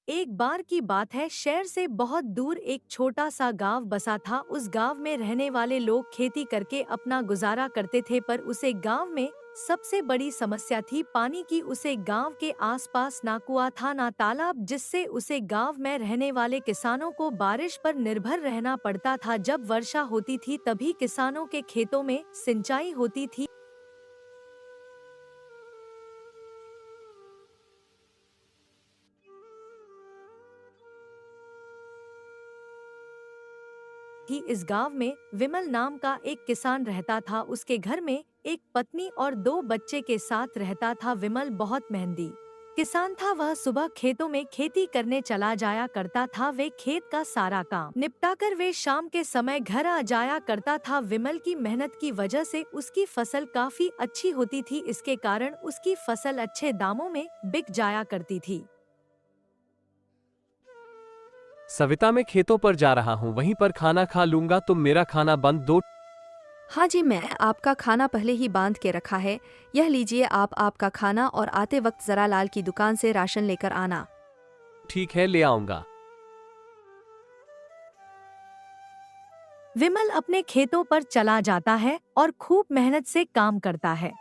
एक बार की बात है, शहर से बहुत दूर एक छोटा सा गांव बसा था। उस गांव में रहने वाले लोग खेती करके अपना गुजारा करते थे, पर उसे गांव में सबसे बड़ी समस्या थी पानी की। उसे गांव के आसपास ना कुआं था ना तालाब, जिससे उसे गांव में रहने वाले किसानों को बारिश पर निर्भर रहना पड़ता था। जब वर्षा होती थी तभी किसानों के खेतों में सिंचाई होती थी। इस गांव में विमल नाम का एक किसान रहता था। उसके घर में एक पत्नी और दो बच्चे के साथ रहता था। विमल बहुत मेहनती किसान था। वह सुबह खेतों में खेती करने चला जाया करता था। वे खेत का सारा काम निपटाकर वे शाम के समय घर आ जाया करता था। विमल की मेहनत की वजह से उसकी फसल काफी अच्छी होती थी। इसके कारण उसकी फसल अच्छे दामों में बिक जाया करती थी। सविता, मैं खेतों पर जा रहा हूँ, वहीं पर खाना खा लूंगा। तुम मेरा खाना बंद दो। हाँ जी, मैं आपका खाना पहले ही बांध के रखा है। यह लीजिए आप आपका खाना, और आते वक्त जरा लाल की दुकान से राशन लेकर आना। ठीक है, ले आऊंगा। विमल अपने खेतों पर चला जाता है और खूब मेहनत से काम करता है।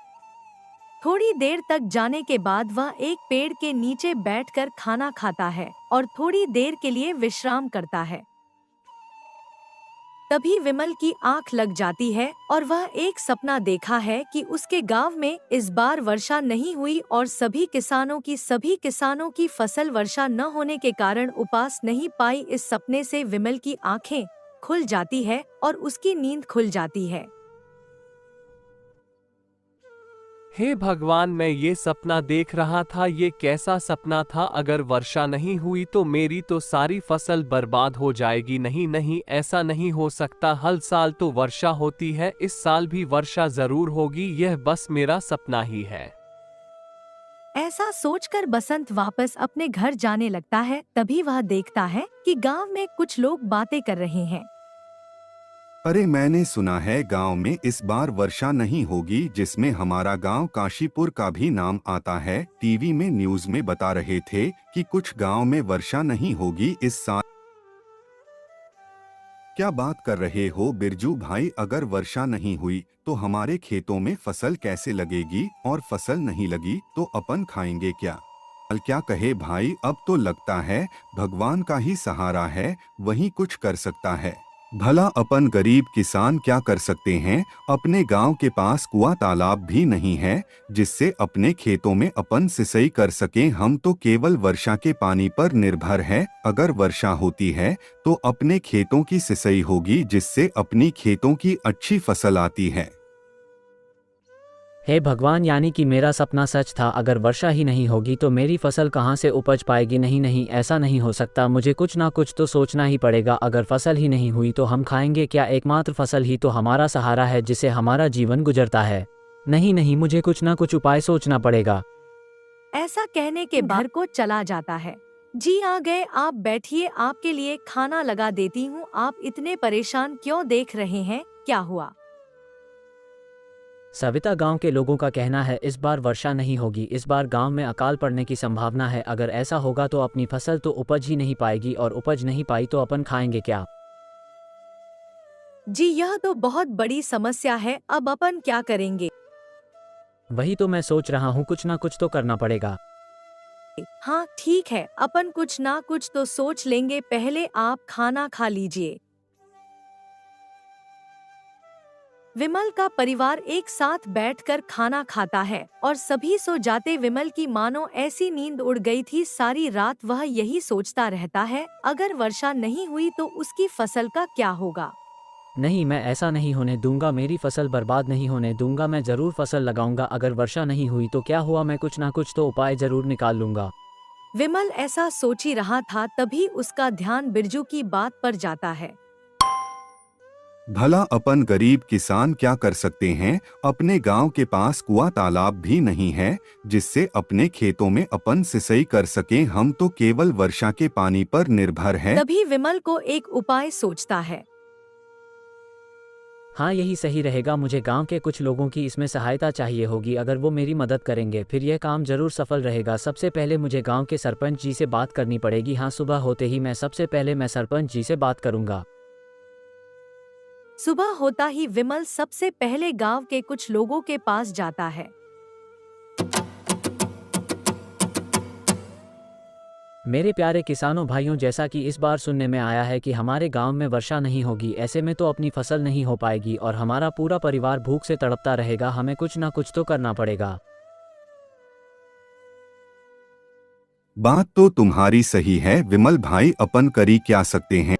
थोड़ी देर तक जाने के बाद वह एक पेड़ के नीचे बैठकर खाना खाता है और थोड़ी देर के लिए विश्राम करता है। तभी विमल की आंख लग जाती है और वह एक सपना देखा है कि उसके गांव में इस बार वर्षा नहीं हुई और सभी किसानों की फसल वर्षा न होने के कारण उपास नहीं पाई। इस सपने से विमल की आंखें खुल जाती है और उसकी नींद खुल जाती है। हे भगवान, मैं ये सपना देख रहा था, ये कैसा सपना था? अगर वर्षा नहीं हुई तो मेरी तो सारी फसल बर्बाद हो जाएगी। नहीं नहीं, ऐसा नहीं हो सकता। हर साल तो वर्षा होती है, इस साल भी वर्षा जरूर होगी। यह बस मेरा सपना ही है। ऐसा सोचकर बसंत वापस अपने घर जाने लगता है। तभी वह देखता है कि गांव में कुछ लोग बातें कर रहे हैं। अरे, मैंने सुना है गांव में इस बार वर्षा नहीं होगी, जिसमें हमारा गांव काशीपुर का भी नाम आता है। टीवी में न्यूज में बता रहे थे कि कुछ गांव में वर्षा नहीं होगी इस साल। क्या बात कर रहे हो बिरजू भाई? अगर वर्षा नहीं हुई तो हमारे खेतों में फसल कैसे लगेगी, और फसल नहीं लगी तो अपन खाएंगे क्या? क्या कहे भाई? अब तो लगता है भगवान का ही सहारा है, वही कुछ कर सकता है। भला अपन गरीब किसान क्या कर सकते हैं? अपने गांव के पास कुआं तालाब भी नहीं है जिससे अपने खेतों में अपन सिंचाई कर सकें। हम तो केवल वर्षा के पानी पर निर्भर हैं। अगर वर्षा होती है तो अपने खेतों की सिंचाई होगी, जिससे अपनी खेतों की अच्छी फसल आती है। हे भगवान, यानी कि मेरा सपना सच था। अगर वर्षा ही नहीं होगी तो मेरी फसल कहाँ से उपज पाएगी? नहीं नहीं, ऐसा नहीं हो सकता। मुझे कुछ ना कुछ तो सोचना ही पड़ेगा। अगर फसल ही नहीं हुई तो हम खाएंगे क्या? एकमात्र फसल ही तो हमारा सहारा है, जिसे हमारा जीवन गुजरता है। नहीं नहीं, मुझे कुछ ना कुछ उपाय सोचना पड़ेगा। ऐसा कहने के बाद घर को चला जाता है। जी आ गए, आप बैठिए, आपके लिए खाना लगा देती हूँ। आप इतने परेशान क्यों देख रहे हैं? क्या हुआ? सविता, गांव के लोगों का कहना है इस बार वर्षा नहीं होगी। इस बार गांव में अकाल पड़ने की संभावना है। अगर ऐसा होगा तो अपनी फसल तो उपज ही नहीं पाएगी, और उपज नहीं पाई तो अपन खाएंगे क्या? जी, यह तो बहुत बड़ी समस्या है। अब अपन क्या करेंगे? वही तो मैं सोच रहा हूँ, कुछ ना कुछ तो करना पड़ेगा। हाँ ठीक है, अपन कुछ ना कुछ तो सोच लेंगे। पहले आप खाना खा लीजिए। विमल का परिवार एक साथ बैठकर खाना खाता है और सभी सो जाते। विमल की मानो ऐसी नींद उड़ गई थी। सारी रात वह यही सोचता रहता है, अगर वर्षा नहीं हुई तो उसकी फसल का क्या होगा। नहीं, मैं ऐसा नहीं होने दूंगा। मेरी फसल बर्बाद नहीं होने दूंगा। मैं जरूर फसल लगाऊंगा। अगर वर्षा नहीं हुई तो क्या हुआ, मैं कुछ ना कुछ तो उपाय जरूर निकाल लूंगा। विमल ऐसा सोच ही रहा था, तभी उसका ध्यान बिरजू की बात पर जाता है। भला अपन गरीब किसान क्या कर सकते हैं? अपने गांव के पास कुआं तालाब भी नहीं है जिससे अपने खेतों में अपन सिंचाई कर सकें। हम तो केवल वर्षा के पानी पर निर्भर हैं। तभी विमल को एक उपाय सोचता है। हाँ यही सही रहेगा, मुझे गांव के कुछ लोगों की इसमें सहायता चाहिए होगी, अगर वो मेरी मदद करेंगे फिर यह काम जरूर सफल रहेगा। सबसे पहले मुझे गांव के सरपंच जी से बात करनी पड़ेगी। हाँ सुबह होते ही सबसे पहले मैं सरपंच जी से बात करूंगा। सुबह होता ही विमल सबसे पहले गांव के कुछ लोगों के पास जाता है। मेरे प्यारे किसानों भाइयों, जैसा कि इस बार सुनने में आया है कि हमारे गांव में वर्षा नहीं होगी, ऐसे में तो अपनी फसल नहीं हो पाएगी और हमारा पूरा परिवार भूख से तड़पता रहेगा। हमें कुछ ना कुछ तो करना पड़ेगा। बात तो तुम्हारी सही है विमल भाई, अपन करी क्या सकते हैं।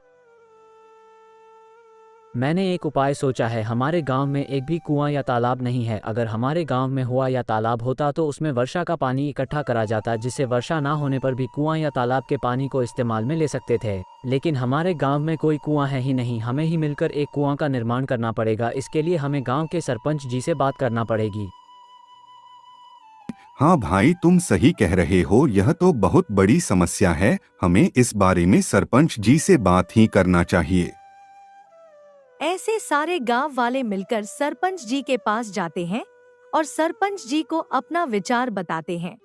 मैंने एक उपाय सोचा है। हमारे गांव में एक भी कुआं या तालाब नहीं है। अगर हमारे गांव में हुआ या तालाब होता तो उसमें वर्षा का पानी इकट्ठा करा जाता, जिससे वर्षा ना होने पर भी कुआं या तालाब के पानी को इस्तेमाल में ले सकते थे। लेकिन हमारे गांव में कोई कुआं है ही नहीं। हमें ही मिलकर एक कुआं का निर्माण करना पड़ेगा। इसके लिए हमें गाँव के सरपंच जी से बात करना पड़ेगी। हाँ भाई तुम सही कह रहे हो, यह तो बहुत बड़ी समस्या है। हमें इस बारे में सरपंच जी से बात ही करना चाहिए। ऐसे सारे गांव वाले मिलकर सरपंच जी के पास जाते हैं और सरपंच जी को अपना विचार बताते हैं।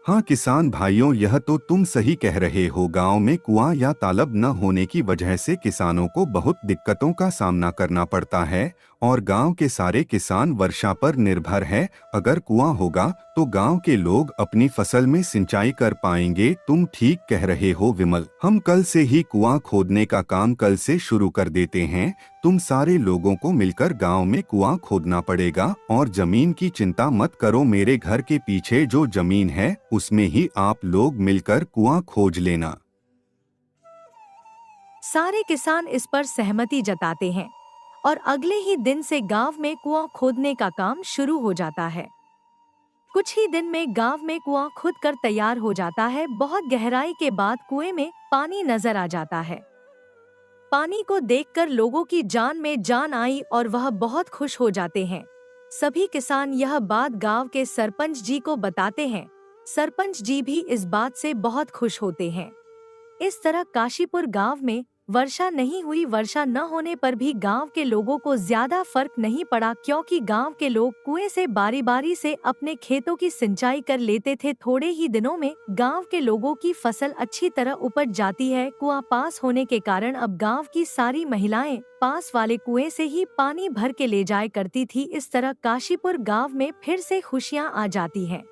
हाँ किसान भाइयों, यह तो तुम सही कह रहे हो। गांव में कुआं या तालाब न होने की वजह से किसानों को बहुत दिक्कतों का सामना करना पड़ता है और गांव के सारे किसान वर्षा पर निर्भर है। अगर कुआं होगा तो गांव के लोग अपनी फसल में सिंचाई कर पाएंगे। तुम ठीक कह रहे हो विमल, हम कल से ही कुआं खोदने का काम कल से शुरू कर देते हैं। तुम सारे लोगों को मिलकर गांव में कुआं खोदना पड़ेगा और जमीन की चिंता मत करो। मेरे घर के पीछे जो जमीन है उसमें ही आप लोग मिलकर कुआं खोज लेना। सारे किसान इस पर सहमति जताते हैं और अगले ही दिन से गांव में कुआं खोदने का काम शुरू हो जाता है। कुछ ही दिन में गांव में कुआं खुद कर तैयार हो जाता है। बहुत गहराई के बाद कुएं में पानी नजर आ जाता है। पानी को देखकर लोगों की जान में जान आई और वह बहुत खुश हो जाते हैं। सभी किसान यह बात गांव के सरपंच जी को बताते हैं। सरपंच जी भी इस बात से बहुत खुश होते हैं। इस तरह काशीपुर गांव में वर्षा नहीं हुई। वर्षा न होने पर भी गांव के लोगों को ज्यादा फर्क नहीं पड़ा, क्योंकि गांव के लोग कुएं से बारी बारी से अपने खेतों की सिंचाई कर लेते थे। थोड़े ही दिनों में गांव के लोगों की फसल अच्छी तरह उपज जाती है। कुआं पास होने के कारण अब गांव की सारी महिलाएं पास वाले कुएं से ही पानी भर के ले जाया करती थी। इस तरह काशीपुर गाँव में फिर से खुशियाँ आ जाती हैं।